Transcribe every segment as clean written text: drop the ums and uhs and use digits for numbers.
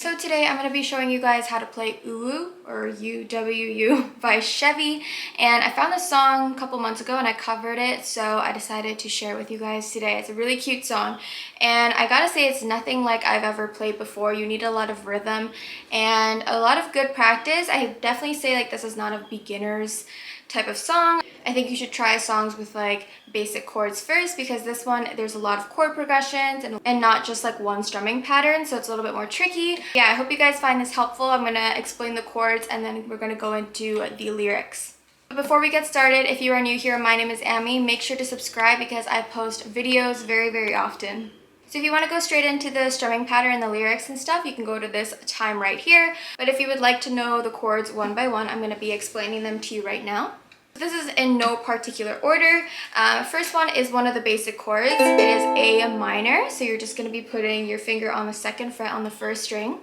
So today I'm going to be showing you guys how to play UwU or UwU by Chevy, and I found this song a couple months ago and I covered it, so I decided to share it with you guys today. It's a really cute song and I gotta say it's nothing like I've ever played before. You need a lot of rhythm and a lot of good practice. I definitely say like this is not a beginner's type of song. I think you should try songs with like basic chords first, because this one there's a lot of chord progressions and not just like one strumming pattern, so it's a little bit more tricky. Yeah, I hope you guys find this helpful. I'm gonna explain the chords and then we're gonna go into the lyrics. But before we get started, if you are new here, my name is Amy. Make sure to subscribe because I post videos very often. So if you want to go straight into the strumming pattern and the lyrics and stuff, you can go to this time right here. But if you would like to know the chords one by one, I'm going to be explaining them to you right now. This is in no particular order. First one is one of the basic chords. It is A minor, so you're just going to be putting your finger on the 2nd fret on the 1st string.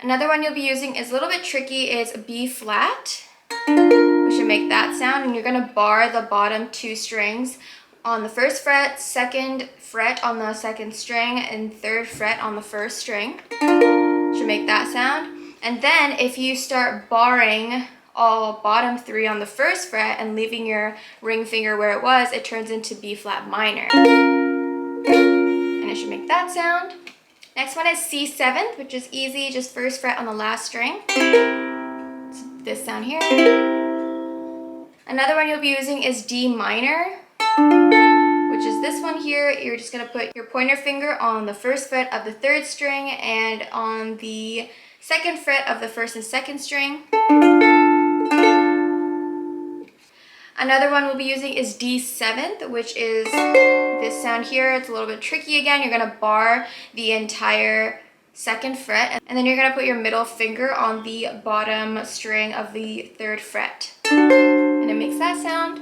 Another one you'll be using is a little bit tricky. It's B flat. We should make that sound, and you're going to bar the bottom 2 strings on the 1st fret, 2nd fret on the 2nd string, and 3rd fret on the 1st string. Should make that sound. And then if you start barring all bottom 3 on the 1st fret and leaving your ring finger where it was, it turns into B flat minor. And it should make that sound. Next one is C 7th, which is easy, just 1st fret on the last string. It's this sound here. Another one you'll be using is D minor, which is this one here. You're just going to put your pointer finger on the 1st fret of the 3rd string and on the 2nd fret of the 1st and 2nd string. Another one we'll be using is D 7th, which is this sound here. It's a little bit tricky again. You're going to bar the entire 2nd fret, and then you're going to put your middle finger on the bottom string of the 3rd fret. And it makes that sound.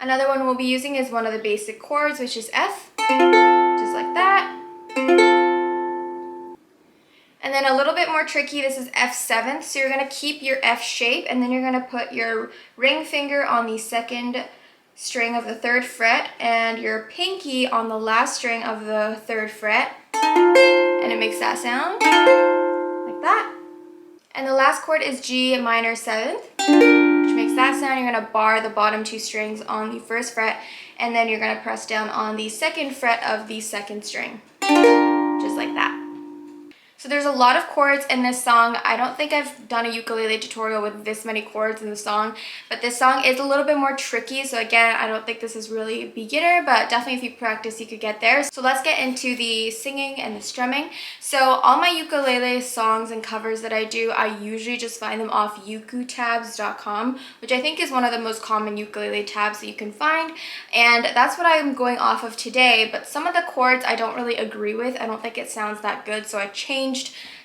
Another one we'll be using is one of the basic chords, which is F, just like that. And then a little bit more tricky, this is F 7th, so you're going to keep your F shape, and then you're going to put your ring finger on the 2nd string of the 3rd fret and your pinky on the last string of the 3rd fret, and it makes that sound, like that. And the last chord is G minor 7th, which makes that sound. You're going to bar the bottom 2 strings on the 1st fret, and then you're going to press down on the 2nd fret of the 2nd string, just like that. So there's a lot of chords in this song. I don't think I've done a ukulele tutorial with this many chords in the song, but this song is a little bit more tricky. So again, I don't think this is really beginner, but definitely if you practice, you could get there. So let's get into the singing and the strumming. So all my ukulele songs and covers that I do, I usually just find them off ukutabs.com, which I think is one of the most common ukulele tabs that you can find. And that's what I'm going off of today, but some of the chords I don't really agree with. I don't think it sounds that good, so I changed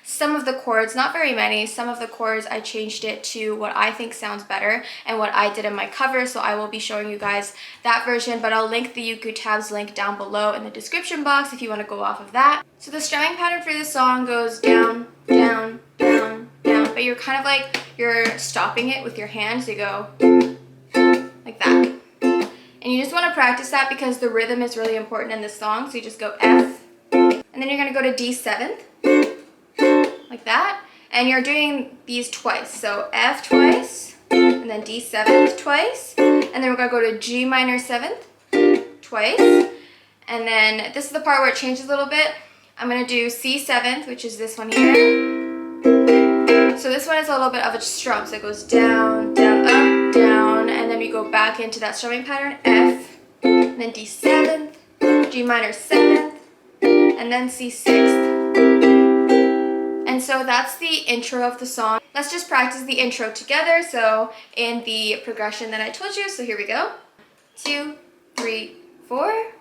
some of the chords, not very many. Some of the chords I changed it to what I think sounds better and what I did in my cover, so I will be showing you guys that version, but I'll link the ukutabs link down below in the description box if you want to go off of that. So the strumming pattern for this song goes down, down, down, down, but you're kind of like, you're stopping it with your hands. So you go like that. And you just want to practice that because the rhythm is really important in this song. So you just go F, and then you're going to go to D 7th, like that, and you're doing these twice. So F twice, and then D 7th twice, and then we're going to go to G minor 7th twice, and then this is the part where it changes a little bit. I'm going to do C 7th, which is this one here. So this one is a little bit of a strum, so it goes down, down, up, down, and then we go back into that strumming pattern, F, and then D 7th, G minor 7th, and then C 6th. And so that's the intro of the song. Let's just practice the intro together. So in the progression that I told you. So here we go. 2, 3, 4.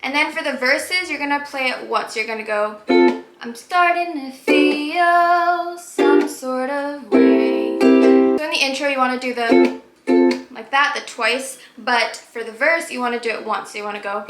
And then for the verses, you're going to play it once. You're going to go, I'm starting to feel some sort of way. So in the intro, you want to do the, like that, the twice, but for the verse, you want to do it once. So you want to go,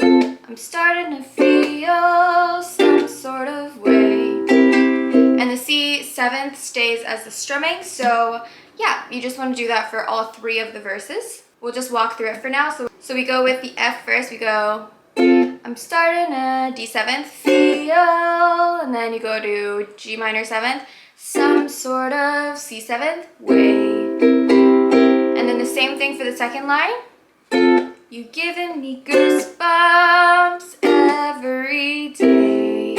I'm starting to feel some sort of way. And the C7th stays as the strumming. So yeah, you just want to do that for all 3 of the verses. We'll just walk through it for now. So we go with the F first. We go, I'm starting a D7th feel, and then you go to G minor 7th, some sort of C7th way. And then the same thing for the second line. You giving me goosebumps every day.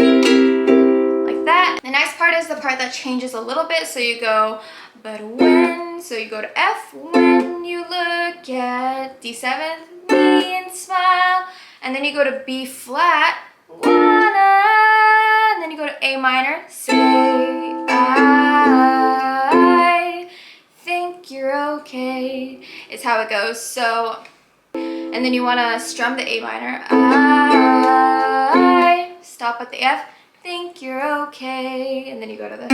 Like that. The next part is the part that changes a little bit. So you go, but when, so you go to F, when you look at D7, me and smile. And then you go to B flat, wanna, and then you go to A minor, say, I think you're okay, is how it goes. So, and then you want to strum the A minor, I, stop at the F, think you're okay, and then you go to the,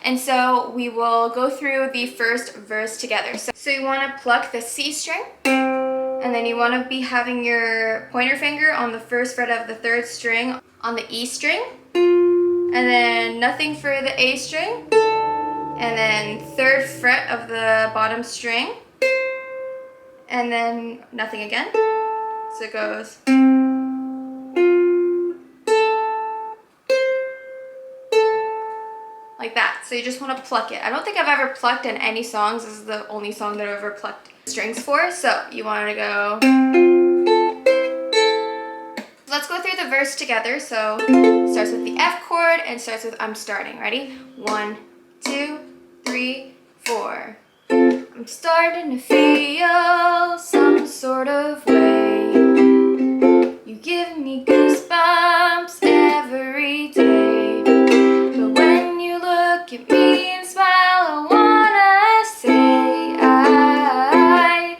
and so we will go through the first verse together. So you want to pluck the C string, and then you want to be having your pointer finger on the first fret of the 3rd string on the E string, and then nothing for the A string, and then 3rd fret of the bottom string, and then nothing again. So it goes. Like that. So you just want to pluck it. I don't think I've ever plucked in any songs. This is the only song that I've ever plucked strings for. So you want to go. Let's go through the verse together. So it starts with the F chord and starts with I'm starting. Ready? 1, 2, 3, 4. I'm starting to feel some sort of way. You give me goosebumps every day. But when you look at me and smile, I wanna say I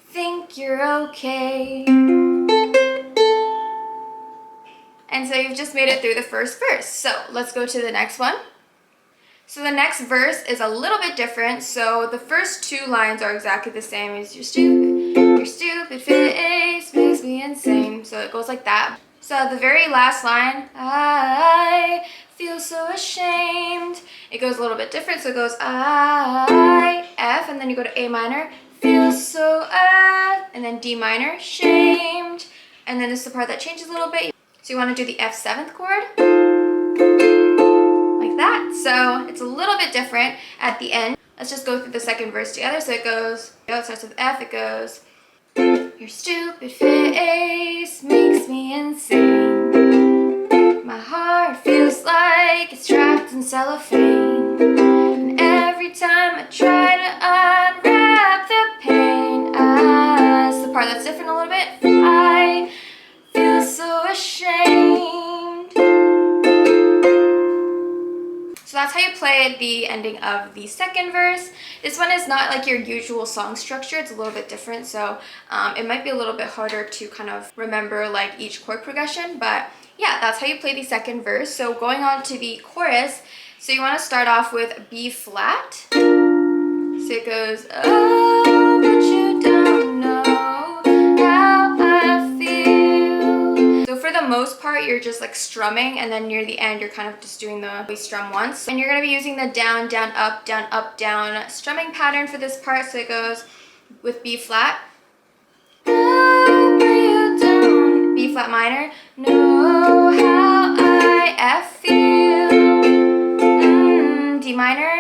think you're okay. And so you've just made it through the first verse. So let's go to the next one. So the next verse is a little bit different. So the first 2 lines are exactly the same as your stupid face makes me insane. So it goes like that. So the very last line, I feel so ashamed. It goes a little bit different. So it goes I, F, and then you go to A minor, feel so, and then D minor, shamed. And then this is the part that changes a little bit. So you want to do the F7th chord. That. So it's a little bit different at the end. Let's just go through the second verse together. So it goes, it starts with F, it goes, your stupid face makes me insane. My heart feels like it's trapped in cellophane. And every time I try to unwrap the pain, it's the part that's different a little bit. I feel so ashamed. So that's how you play the ending of the second verse. This one is not like your usual song structure. It's a little bit different. So it might be a little bit harder to kind of remember like each chord progression. But yeah, that's how you play the second verse. So going on to the chorus. So you want to start off with B flat. So it goes, oh, but you don't know how I feel. So for the most part, you're just like strumming, and then near the end, you're kind of just doing the we strum once. And you're going to be using the down, down, up, down strumming pattern for this part. So it goes with B flat. Oh, but you don't. B flat minor. Know how I F feel. D minor.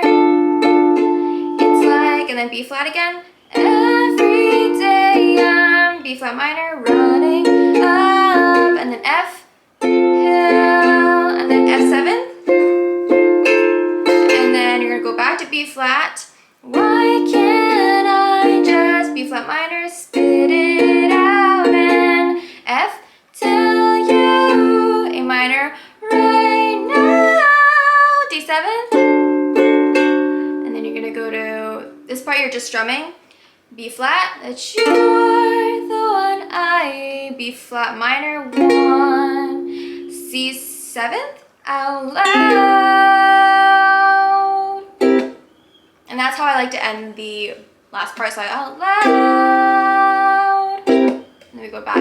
It's like, and then B flat again. Every day I'm B flat minor running up, and then F, and then F7, and then you're gonna go back to B flat. Why can't I just B flat minor, spit it out, and F, tell you, A minor, right now, D7, and then you're gonna go to this part. You're just strumming. B flat, that you're the one I, B flat minor 1, C7th out loud. And that's how I like to end the last part, so out loud. And then we go back.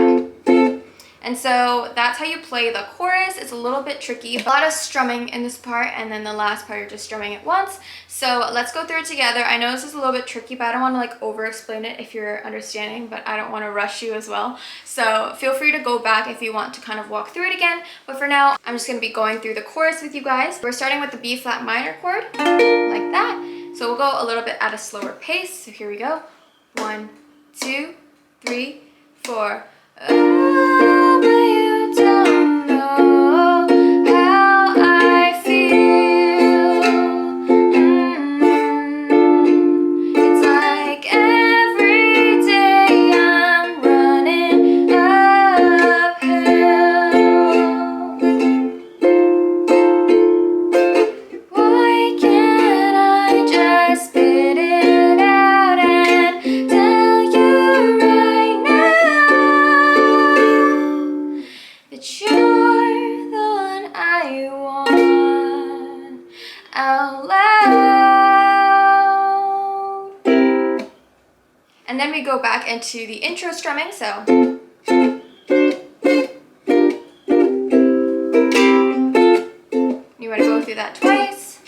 And And so that's how you play the chorus. It's a little bit tricky. A lot of strumming in this part, and then the last part you're just strumming it once. So let's go through it together. I know this is a little bit tricky, but I don't want to like over explain it if you're understanding, but I don't want to rush you as well. So feel free to go back if you want to kind of walk through it again. But for now, I'm just going to be going through the chorus with you guys. We're starting with the B flat minor chord, like that. So we'll go a little bit at a slower pace. So here we go. 1, 2, 3, 4. Oh, but you don't know how I feel. It's like every day I'm running uphill. Why can't I just spit it out and tell you right now that you're the one I want out loud? And then we go back into the intro strumming, so you want to go through that twice.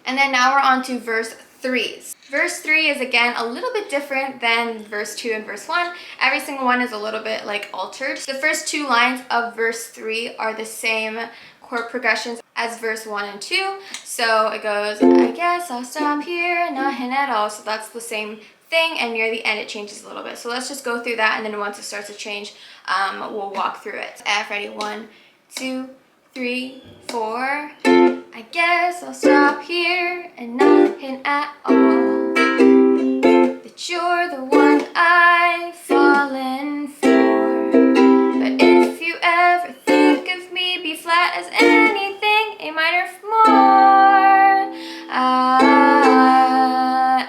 And then now we're on to verse 3s. Verse 3 is again a little bit different than verse 2 and verse 1. Every single one is a little bit like altered. The first 2 lines of verse 3 are the same chord progressions as verse 1 and 2. So it goes, I guess I'll stop here, nothing at all. So that's the same thing, and near the end it changes a little bit. So let's just go through that, and then once it starts to change, we'll walk through it. F, ready? 1, 2, 3, 4. I guess I'll stop here and not hint at all that you're the one I've fallen for. But if you ever think of me, B flat as anything, A minor more.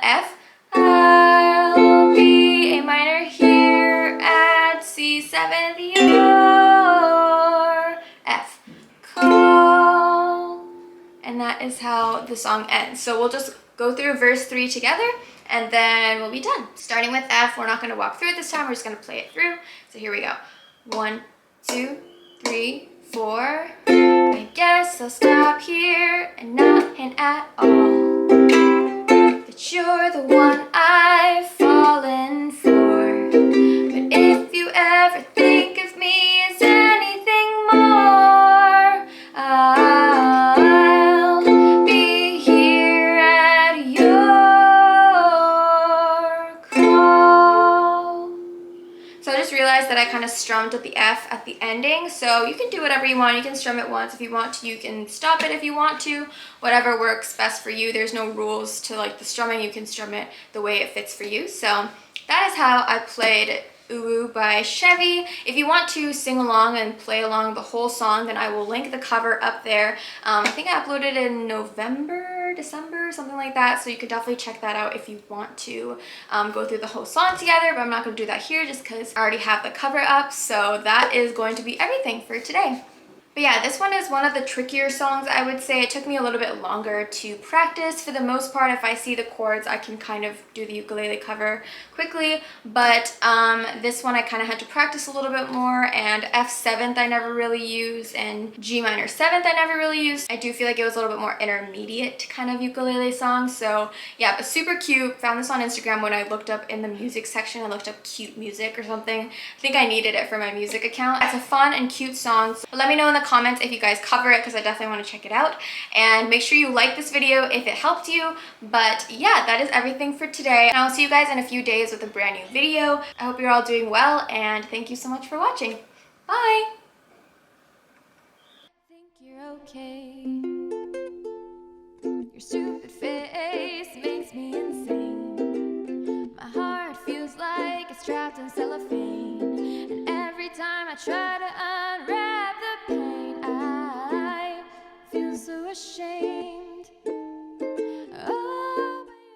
F, I'll be A minor here at C7, your F. Call. And that is how the song ends. So we'll just go through verse 3 together, and then we'll be done. Starting with F, we're not going to walk through it this time, we're just going to play it through. So here we go. 1, 2, 3, 4. I guess I'll stop here and not hint at all that you're the one I've fallen for. But if you ever think of me as anything more, I'll be here at your call. So I just realized that I kind of strummed at the F at the ending, so you can do whatever you want. You can strum it once if you want to, you can stop it if you want to, whatever works best for you. There's no rules to like the strumming. You can strum it the way it fits for you. So that is how I played UwU by Chevy. If you want to sing along and play along the whole song, then I will link the cover up there. I think I uploaded it in November, December, something like that, so you could definitely check that out if you want to go through the whole song together, but I'm not going to do that here just because I already have the cover up. So that is going to be everything for today. But yeah, this one is one of the trickier songs, I would say. It took me a little bit longer to practice. For the most part, if I see the chords, I can kind of do the ukulele cover quickly. But this one I kind of had to practice a little bit more, and F7th I never really used, and G minor 7th I never really used. I do feel like it was a little bit more intermediate kind of ukulele song. So yeah, but super cute. Found this on Instagram when I looked up in the music section. I looked up cute music or something. I think I needed it for my music account. It's a fun and cute song. So let me know in the comments if you guys cover it, because I definitely want to check it out. And make sure you like this video if it helped you. But yeah, that is everything for today, and I'll see you guys in a few days with a brand new video. I hope you're all doing well, and thank you so much for watching. Bye! Think you're okay. Your stupid face makes me insane. My heart feels like it's trapped in cellophane, and every time I try to unwrap the pain, I feel so ashamed.